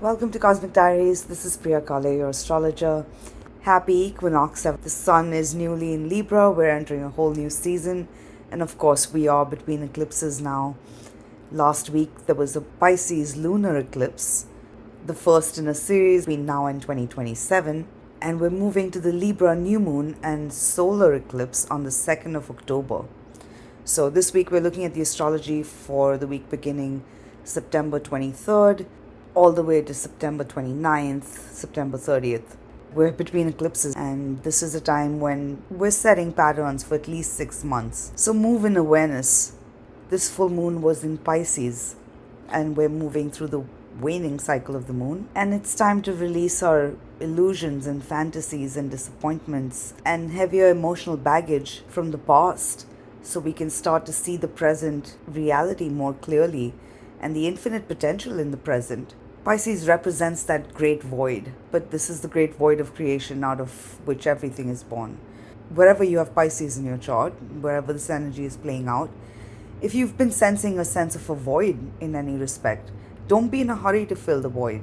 Welcome to Cosmic Diaries. This is Priya Kale, your astrologer. Happy equinox. The sun is newly in Libra. We're entering a whole new season. And of course, we are between eclipses now. Last week, there was a Pisces lunar eclipse, the first in a series between now and 2027. And we're moving to the Libra new moon and solar eclipse on the 2nd of October. So this week, we're looking at the astrology for the week beginning September 23rd all the way to September 29th, September 30th. We're between eclipses, and this is a time when we're setting patterns for at least 6 months. So move in awareness. This full moon was in Pisces, and we're moving through the waning cycle of the moon. And it's time to release our illusions and fantasies and disappointments and heavier emotional baggage from the past, so we can start to see the present reality more clearly and the infinite potential in the present. Pisces represents that great void, but this is the great void of creation out of which everything is born. Wherever you have Pisces in your chart, wherever this energy is playing out, if you've been sensing a sense of a void in any respect, don't be in a hurry to fill the void.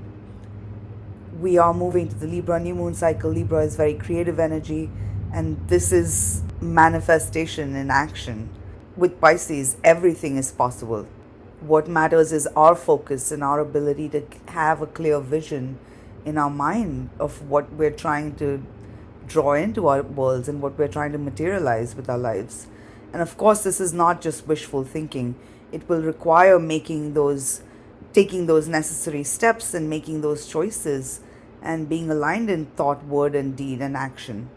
We are moving to the Libra new moon cycle. Libra is very creative energy, and this is manifestation in action. With Pisces, everything is possible. What matters is our focus and our ability to have a clear vision in our mind of what we're trying to draw into our worlds and what we're trying to materialize with our lives. And of course, this is not just wishful thinking. It will require taking those necessary steps and making those choices and being aligned in thought, word, and deed and action,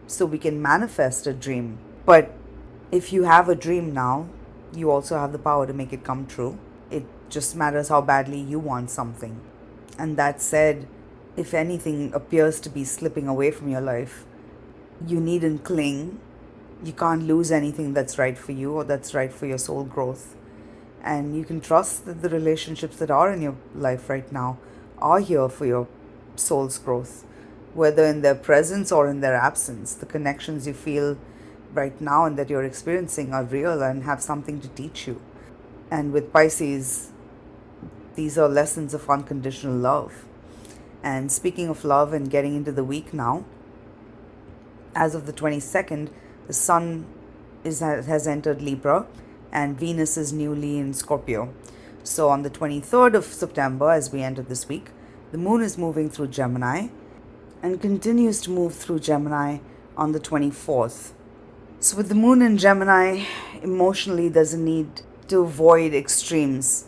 so we can manifest a dream. But if you have a dream now, you also have the power to make it come true. It just matters how badly you want something. And that said, if anything appears to be slipping away from your life, you needn't cling. You can't lose anything that's right for you or that's right for your soul growth. And you can trust that the relationships that are in your life right now are here for your soul's growth, whether in their presence or in their absence. The connections you feel right now and that you're experiencing are real and have something to teach you. And with Pisces, these are lessons of unconditional love. And speaking of love and getting into the week now, as of the 22nd, the Sun has entered Libra and Venus is newly in Scorpio. So on the 23rd of September, as we enter this week, the Moon is moving through Gemini and continues to move through Gemini on the 24th. So with the Moon in Gemini, emotionally there's a need to avoid extremes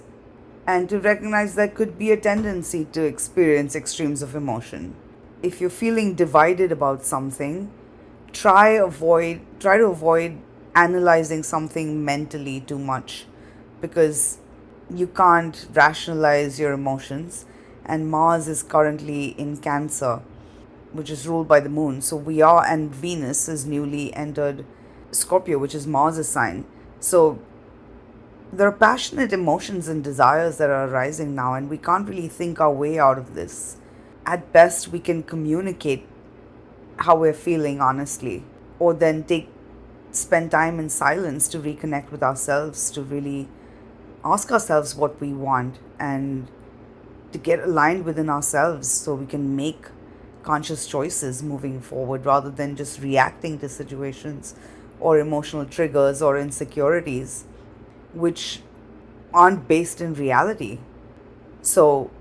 and to recognize there could be a tendency to experience extremes of emotion. If you're feeling divided about something, try to avoid analyzing something mentally too much, because you can't rationalize your emotions. And Mars is currently in Cancer, which is ruled by the Moon. So and Venus is newly entered Scorpio, which is Mars' sign. So there are passionate emotions and desires that are arising now, and we can't really think our way out of this. At best, we can communicate how we're feeling honestly, or then spend time in silence to reconnect with ourselves, to really ask ourselves what we want and to get aligned within ourselves so we can make conscious choices moving forward rather than just reacting to situations or emotional triggers or insecurities which aren't based in reality. So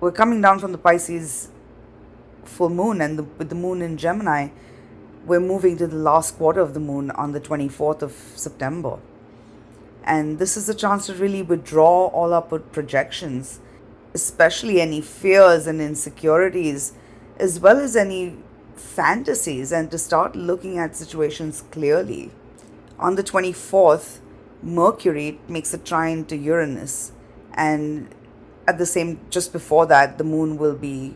we're coming down from the Pisces full moon, and with the Moon in Gemini, we're moving to the last quarter of the moon on the 24th of September. And this is a chance to really withdraw all our projections, especially any fears and insecurities, as well as any fantasies, and to start looking at situations clearly. On the 24th, Mercury makes a trine to Uranus, and just before that, the moon will be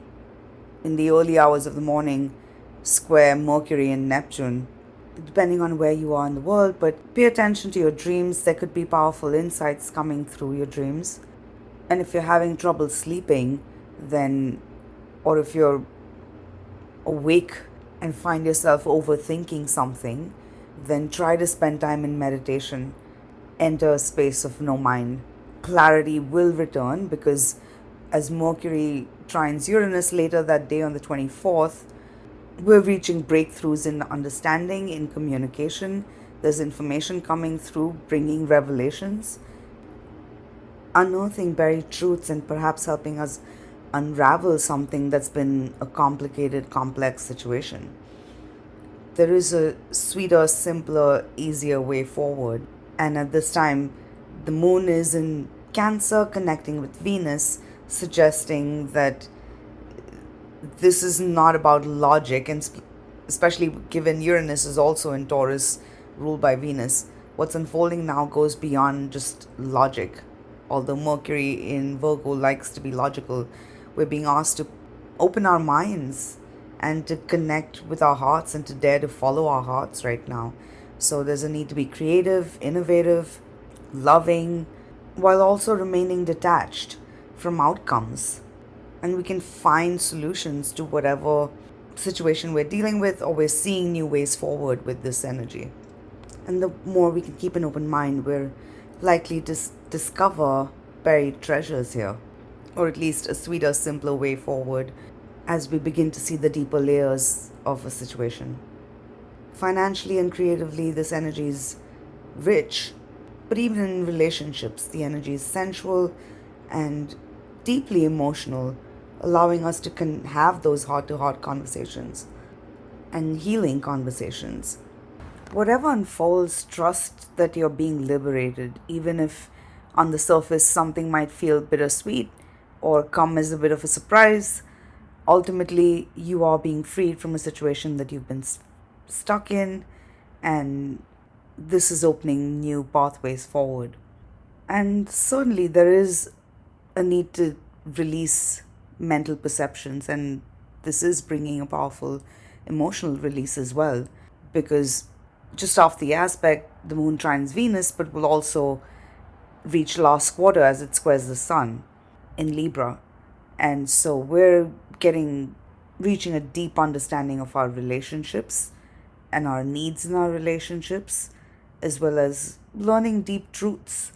in the early hours of the morning square Mercury and Neptune, depending on where you are in the world. But pay attention to your dreams. There could be powerful insights coming through your dreams. And if you're having trouble sleeping, or if you're awake and find yourself overthinking something, then try to spend time in meditation. Enter a space of no mind. Clarity will return, because as Mercury trines Uranus later that day on the 24th, we're reaching breakthroughs in understanding, in communication. There's information coming through, bringing revelations, unearthing buried truths, and perhaps helping us unravel something that's been a complicated, complex situation. There is a sweeter, simpler, easier way forward. And at this time, the moon is in Cancer connecting with Venus, suggesting that this is not about logic, and especially given Uranus is also in Taurus, ruled by Venus. What's unfolding now goes beyond just logic. Although Mercury in Virgo likes to be logical, we're being asked to open our minds and to connect with our hearts and to dare to follow our hearts right now. So there's a need to be creative, innovative, loving, while also remaining detached from outcomes. And we can find solutions to whatever situation we're dealing with, or we're seeing new ways forward with this energy. And the more we can keep an open mind, we're likely to discover buried treasures here, or at least a sweeter, simpler way forward as we begin to see the deeper layers of a situation. Financially and creatively, this energy is rich, but even in relationships, the energy is sensual and deeply emotional, allowing us to have those heart-to-heart conversations and healing conversations. Whatever unfolds, trust that you're being liberated, even if on the surface something might feel bittersweet or come as a bit of a surprise. Ultimately, you are being freed from a situation that you've been stuck in, and this is opening new pathways forward. And certainly, there is a need to release mental perceptions, and this is bringing a powerful emotional release as well, because just off the aspect, the moon trines Venus, but will also reach last quarter as it squares the sun in Libra. And so we're reaching a deep understanding of our relationships and our needs in our relationships, as well as learning deep truths.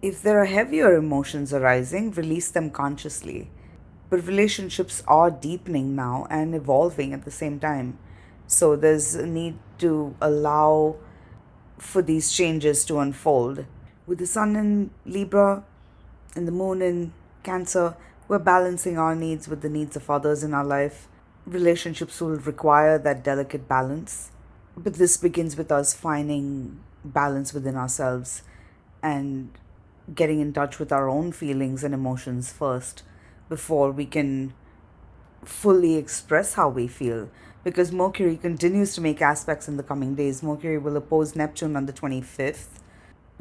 If there are heavier emotions arising, release them consciously. But relationships are deepening now and evolving at the same time. So there's a need to allow for these changes to unfold. With the sun in Libra and the moon in Cancer, we're balancing our needs with the needs of others in our life. Relationships will require that delicate balance. But this begins with us finding balance within ourselves and getting in touch with our own feelings and emotions first before we can fully express how we feel. Because Mercury continues to make aspects in the coming days. Mercury will oppose Neptune on the 25th,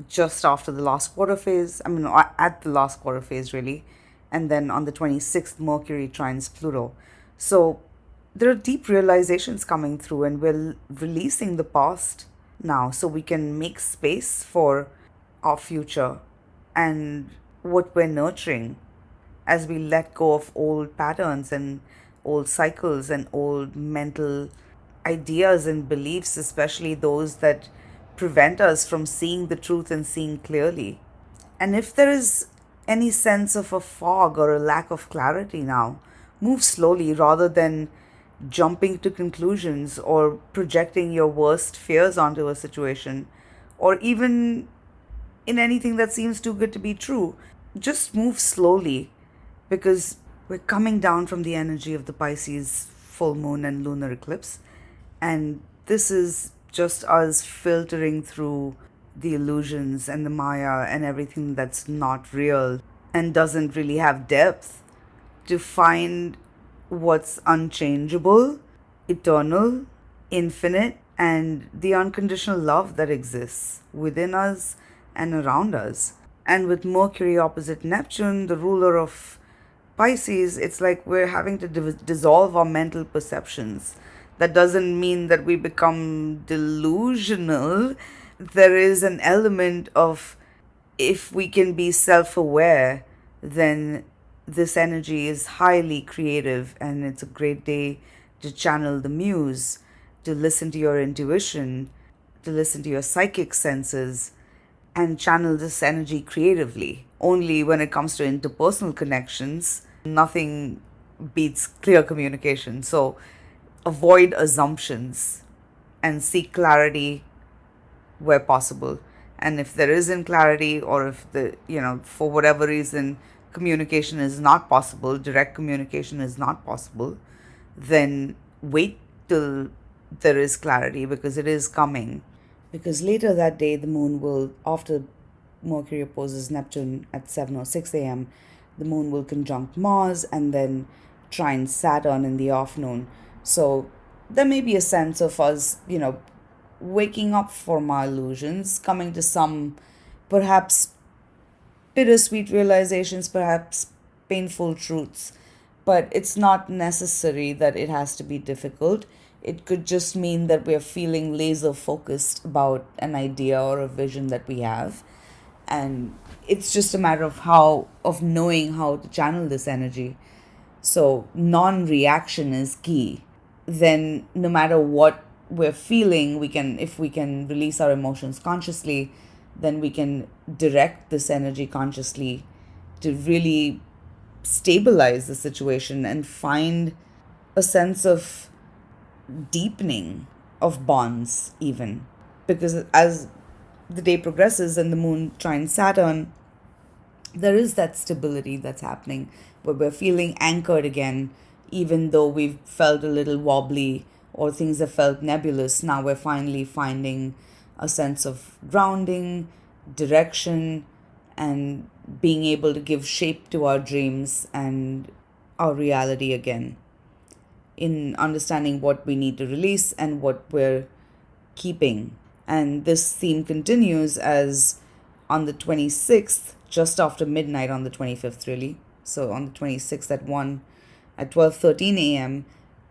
just after the last quarter phase. At the last quarter phase, really. And then on the 26th, Mercury trines Pluto. So there are deep realizations coming through, and we're releasing the past now so we can make space for our future and what we're nurturing as we let go of old patterns and old cycles and old mental ideas and beliefs, especially those that prevent us from seeing the truth and seeing clearly. And if there is any sense of a fog or a lack of clarity now, move slowly rather than jumping to conclusions or projecting your worst fears onto a situation, or even in anything that seems too good to be true. Just move slowly, because we're coming down from the energy of the Pisces full moon and lunar eclipse, and this is just us filtering through the illusions and the Maya and everything that's not real and doesn't really have depth, to find what's unchangeable, eternal, infinite, and the unconditional love that exists within us and around us. And with Mercury opposite Neptune, the ruler of Pisces, it's like we're having to dissolve our mental perceptions. That doesn't mean that we become delusional. There is an element of, if we can be self-aware, then this energy is highly creative, and it's a great day to channel the muse, to listen to your intuition, to listen to your psychic senses, and channel this energy creatively. Only when it comes to interpersonal connections Nothing beats clear communication. So avoid assumptions and seek clarity where possible. And if there isn't clarity, or if for whatever reason, communication is not possible, direct communication is not possible, then wait till there is clarity, because it is coming. Because later that day, the moon will, after Mercury opposes Neptune at 7:06 a.m., the moon will conjunct Mars and then trine Saturn in the afternoon. So there may be a sense of us, waking up from our illusions, coming to some perhaps bittersweet realizations, perhaps painful truths. But it's not necessary that it has to be difficult. It could just mean that we're feeling laser focused about an idea or a vision that we have. And it's just a matter of knowing how to channel this energy. So non-reaction is key. Then no matter what we're feeling, if we can release our emotions consciously, then we can direct this energy consciously to really stabilize the situation and find a sense of deepening of bonds, even. Because as the day progresses and the moon trines Saturn, there is that stability that's happening where we're feeling anchored again, even though we've felt a little wobbly or things have felt nebulous. Now we're finally finding a sense of grounding, direction, and being able to give shape to our dreams and our reality again, in understanding what we need to release and what we're keeping. And this theme continues as on the 26th, just after midnight on the 25th, really. So on the 26th at 12:13 a.m.,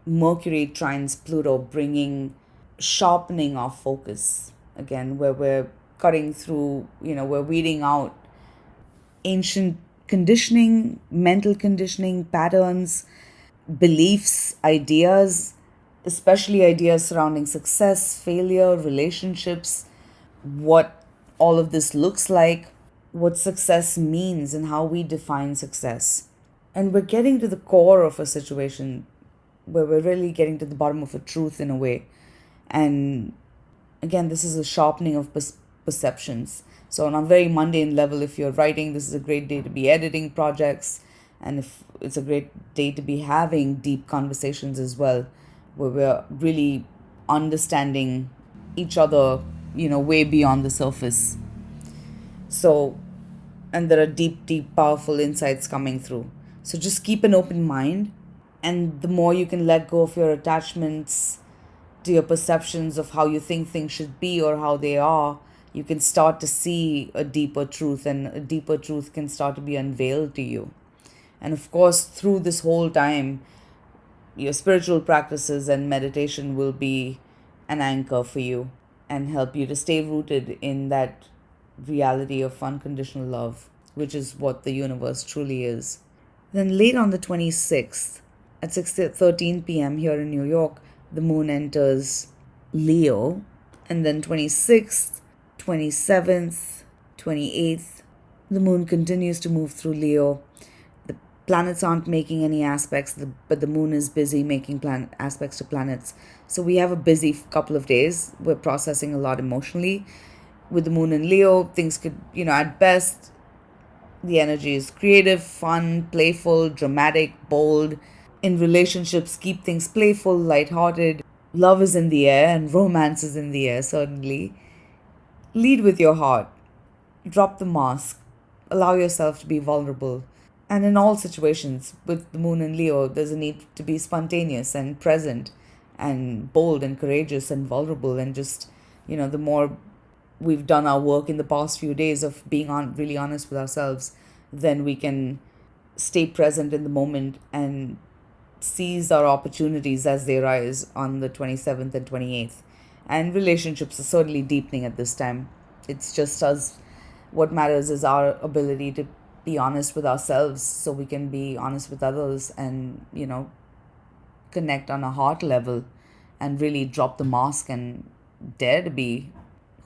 Mercury trines Pluto, bringing sharpening our focus again, where we're cutting through, we're weeding out ancient conditioning, mental conditioning, patterns, beliefs, ideas, especially ideas surrounding success, failure, relationships, what all of this looks like, what success means, and how we define success. And we're getting to the core of a situation where we're really getting to the bottom of a truth in a way. And again, this is a sharpening of perceptions. So, on a very mundane level, if you're writing, this is a great day to be editing projects. And if it's a great day to be having deep conversations as well, where we're really understanding each other, way beyond the surface. So, and there are deep, deep, powerful insights coming through. So, just keep an open mind. And the more you can let go of your attachments to your perceptions of how you think things should be or how they are, you can start to see a deeper truth, and a deeper truth can start to be unveiled to you. And of course, through this whole time, your spiritual practices and meditation will be an anchor for you and help you to stay rooted in that reality of unconditional love, which is what the universe truly is. Then late on the 26th, at 6:13 p.m. here in New York, the moon enters Leo, and then 26th, 27th, 28th, the moon continues to move through Leo. The planets aren't making any aspects, but the moon is busy making aspects to planets. So we have a busy couple of days. We're processing a lot emotionally. With the moon in Leo, things could, at best, the energy is creative, fun, playful, dramatic, bold. In relationships, keep things playful, lighthearted. Love is in the air and romance is in the air, certainly. Lead with your heart. Drop the mask. Allow yourself to be vulnerable. And in all situations, with the moon in Leo, there's a need to be spontaneous and present and bold and courageous and vulnerable. And just, the more we've done our work in the past few days of being really honest with ourselves, then we can stay present in the moment and seize our opportunities as they rise on the 27th and 28th. And relationships are certainly deepening at this time. It's just us. What matters is our ability to be honest with ourselves so we can be honest with others and, connect on a heart level and really drop the mask and dare to be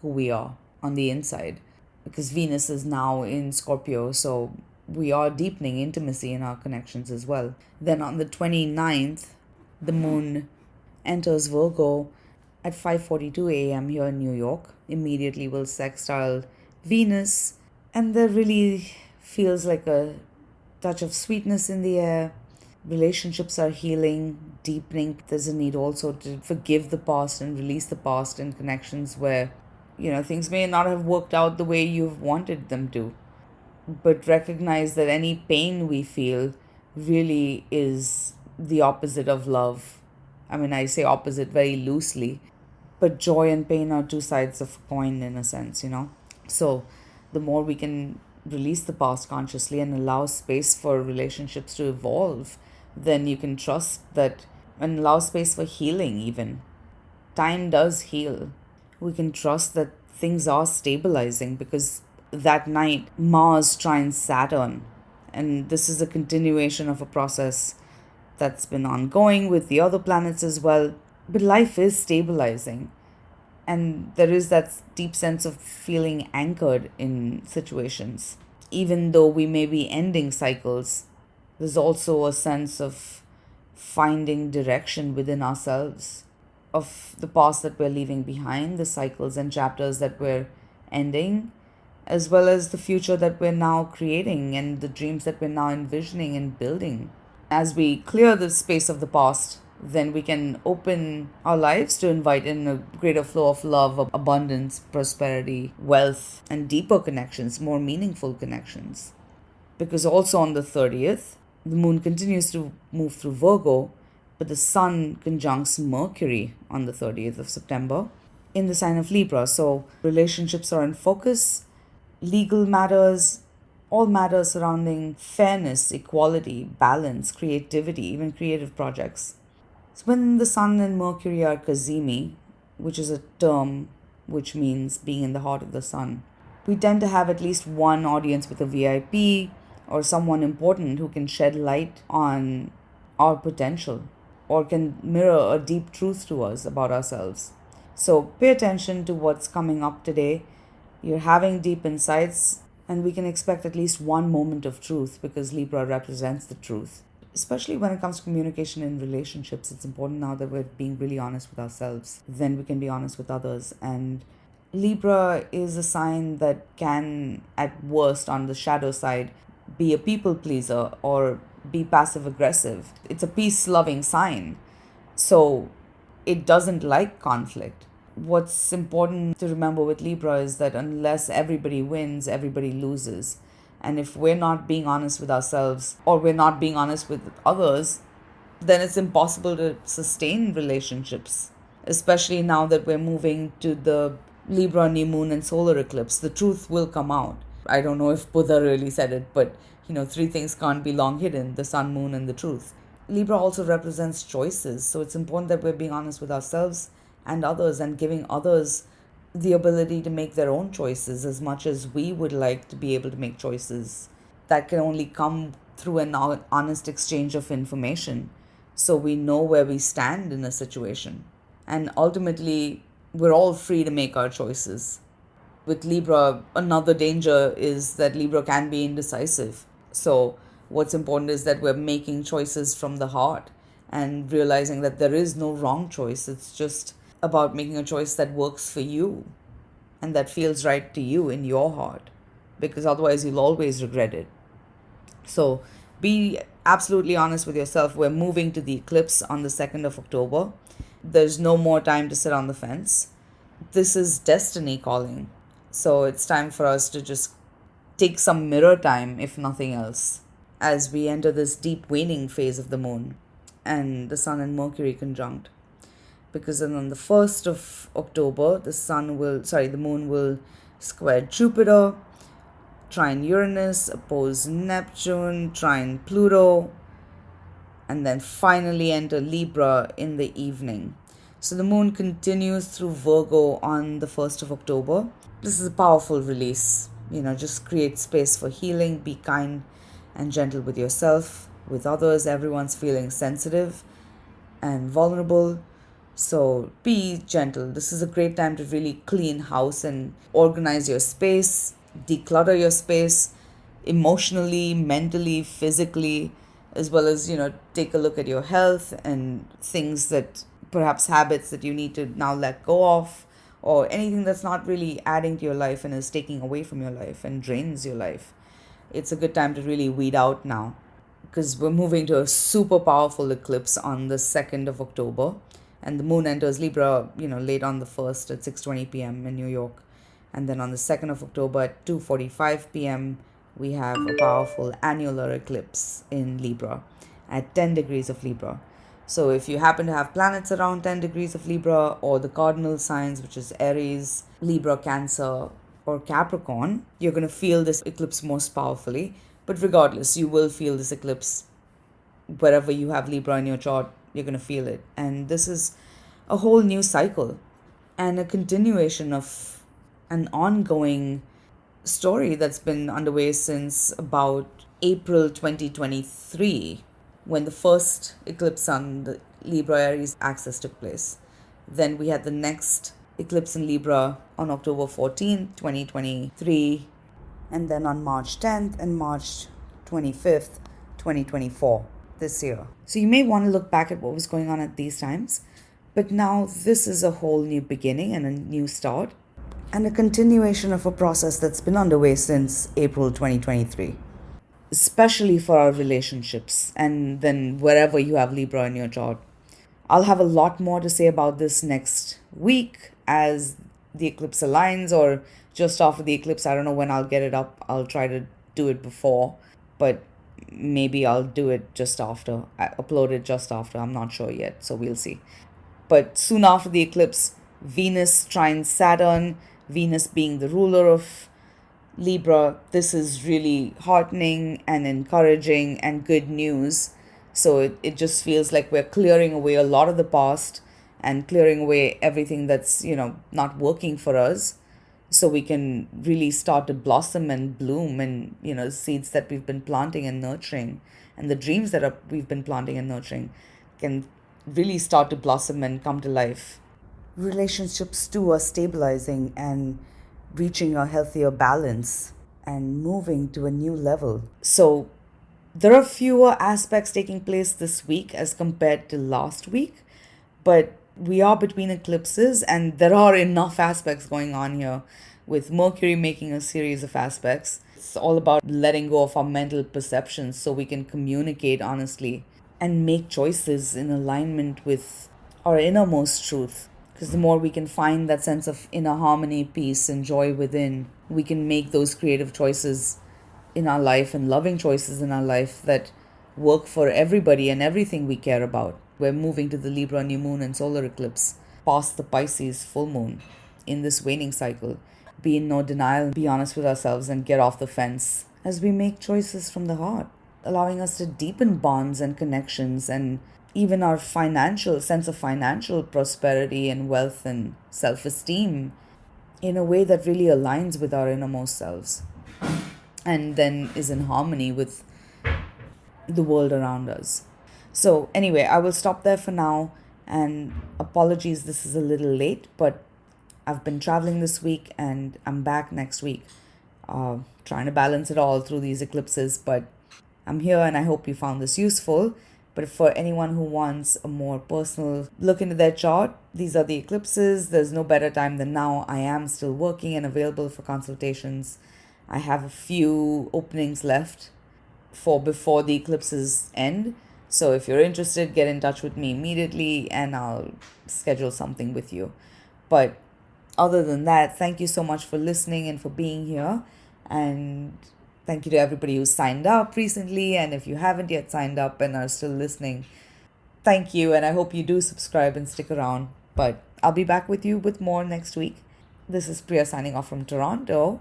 who we are on the inside. Because Venus is now in Scorpio, so we are deepening intimacy in our connections as well. Then on the 29th, the moon enters Virgo at 5:42 a.m. here in New York. Immediately will sextile Venus, and there really feels like a touch of sweetness in the air. Relationships are healing, deepening. There's a need also to forgive the past and release the past in connections where, things may not have worked out the way you've wanted them to. But recognize that any pain we feel really is the opposite of love. I mean, I say opposite very loosely, but joy and pain are two sides of a coin in a sense. So the more we can release the past consciously and allow space for relationships to evolve, then you can trust that, and allow space for healing even. Time does heal. We can trust that things are stabilizing because that night Mars trines Saturn, and this is a continuation of a process that's been ongoing with the other planets as well. But life is stabilizing, and there is that deep sense of feeling anchored in situations. Even though we may be ending cycles, there's also a sense of finding direction within ourselves, of the past that we're leaving behind, the cycles and chapters that we're ending, as well as the future that we're now creating and the dreams that we're now envisioning and building. As we clear the space of the past, then we can open our lives to invite in a greater flow of love, abundance, prosperity, wealth, and deeper connections, more meaningful connections. Because also on the 30th, the moon continues to move through Virgo, but the sun conjuncts Mercury on the 30th of September in the sign of Libra. So relationships are in focus, legal matters, all matters surrounding fairness, equality, balance, creativity, even creative projects. So when the Sun and Mercury are Kazimi, which is a term which means being in the heart of the Sun, we tend to have at least one audience with a VIP or someone important who can shed light on our potential or can mirror a deep truth to us about ourselves. So pay attention to what's coming up today. You're having deep insights, and we can expect at least one moment of truth because Libra represents the truth. Especially when it comes to communication in relationships, it's important now that we're being really honest with ourselves. Then we can be honest with others. And Libra is a sign that can, at worst, on the shadow side, be a people pleaser or be passive aggressive. It's a peace loving sign. So it doesn't like conflict. What's important to remember with Libra is that unless everybody wins, everybody loses. And if we're not being honest with ourselves or we're not being honest with others, then it's impossible to sustain relationships. Especially now that we're moving to the Libra new moon and solar eclipse, the truth will come out. I don't know if Buddha really said it, but three things can't be long hidden: the sun, moon, and the truth. Libra also represents choices, so it's important that we're being honest with ourselves and others and giving others the ability to make their own choices as much as we would like to be able to make choices. That can only come through an honest exchange of information so we know where we stand in a situation. And ultimately, we're all free to make our choices. With Libra, another danger is that Libra can be indecisive. So what's important is that we're making choices from the heart and realizing that there is no wrong choice. It's just about making a choice that works for you and that feels right to you in your heart, because otherwise you'll always regret it. So be absolutely honest with yourself. We're moving to the eclipse on the 2nd of October. There's no more time to sit on the fence. This is destiny calling. So it's time for us to just take some mirror time, if nothing else, as we enter this deep waning phase of the moon and the sun and Mercury conjunct. Because then on the 1st of October, the moon will square Jupiter, trine Uranus, oppose Neptune, trine Pluto, and then finally enter Libra in the evening. So the moon continues through Virgo on the 1st of October. This is a powerful release. Just create space for healing, be kind and gentle with yourself, with others. Everyone's feeling sensitive and vulnerable. So be gentle. This is a great time to really clean house and organize your space, declutter your space, emotionally, mentally, physically, as well as, take a look at your health and things that perhaps habits that you need to now let go of, or anything that's not really adding to your life and is taking away from your life and drains your life. It's a good time to really weed out now, because we're moving to a super powerful eclipse on the 2nd of October, and the moon enters Libra, late on the 1st at 6:20 p.m. in New York. And then on the 2nd of October at 2:45 p.m., we have a powerful annular eclipse in Libra at 10 degrees of Libra. So if you happen to have planets around 10 degrees of Libra, or the cardinal signs, which is Aries, Libra, Cancer, or Capricorn, you're going to feel this eclipse most powerfully. But regardless, you will feel this eclipse wherever you have Libra in your chart. You're going to feel it. And this is a whole new cycle and a continuation of an ongoing story that's been underway since about April 2023, when the first eclipse on the Libra Aries axis took place. Then we had the next eclipse in Libra on October 14th, 2023, and then on March 10th and March 25th, 2024, this year. So you may want to look back at what was going on at these times, but now this is a whole new beginning and a new start, and a continuation of a process that's been underway since April 2023, especially for our relationships, and then wherever you have Libra in your chart. I'll have a lot more to say about this next week as the eclipse aligns, or just after the eclipse. I don't know when I'll get it up. I'll try to do it before, but maybe I'll do it just after. I upload it just after. I'm not sure yet, so we'll see. But soon after the eclipse, Venus trines Saturn, Venus being the ruler of Libra. This is really heartening and encouraging and good news. So it just feels like we're clearing away a lot of the past and clearing away everything that's, not working for us, so we can really start to blossom and bloom, and, the seeds that we've been planting and nurturing, and the dreams that we've been planting and nurturing can really start to blossom and come to life. Relationships too are stabilizing and reaching a healthier balance and moving to a new level. So there are fewer aspects taking place this week as compared to last week, but we are between eclipses and there are enough aspects going on here, with Mercury making a series of aspects. It's all about letting go of our mental perceptions so we can communicate honestly and make choices in alignment with our innermost truth. Because the more we can find that sense of inner harmony, peace, and joy within, we can make those creative choices in our life and loving choices in our life that work for everybody and everything we care about. We're moving to the Libra new moon and solar eclipse, past the Pisces full moon in this waning cycle. Be in no denial, be honest with ourselves, and get off the fence as we make choices from the heart, allowing us to deepen bonds and connections, and even our financial sense of financial prosperity and wealth and self-esteem in a way that really aligns with our innermost selves and then is in harmony with the world around us. So anyway, I will stop there for now, and apologies, this is a little late, but I've been traveling this week and I'm back next week, trying to balance it all through these eclipses, but I'm here and I hope you found this useful. But for anyone who wants a more personal look into their chart, these are the eclipses. There's no better time than now. I am still working and available for consultations. I have a few openings left for before the eclipses end. So if you're interested, get in touch with me immediately and I'll schedule something with you. But other than that, thank you so much for listening and for being here. And thank you to everybody who signed up recently. And if you haven't yet signed up and are still listening, thank you. And I hope you do subscribe and stick around. But I'll be back with you with more next week. This is Priya signing off from Toronto.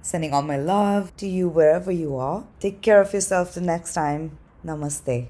Sending all my love to you wherever you are. Take care of yourself till next time. Namaste.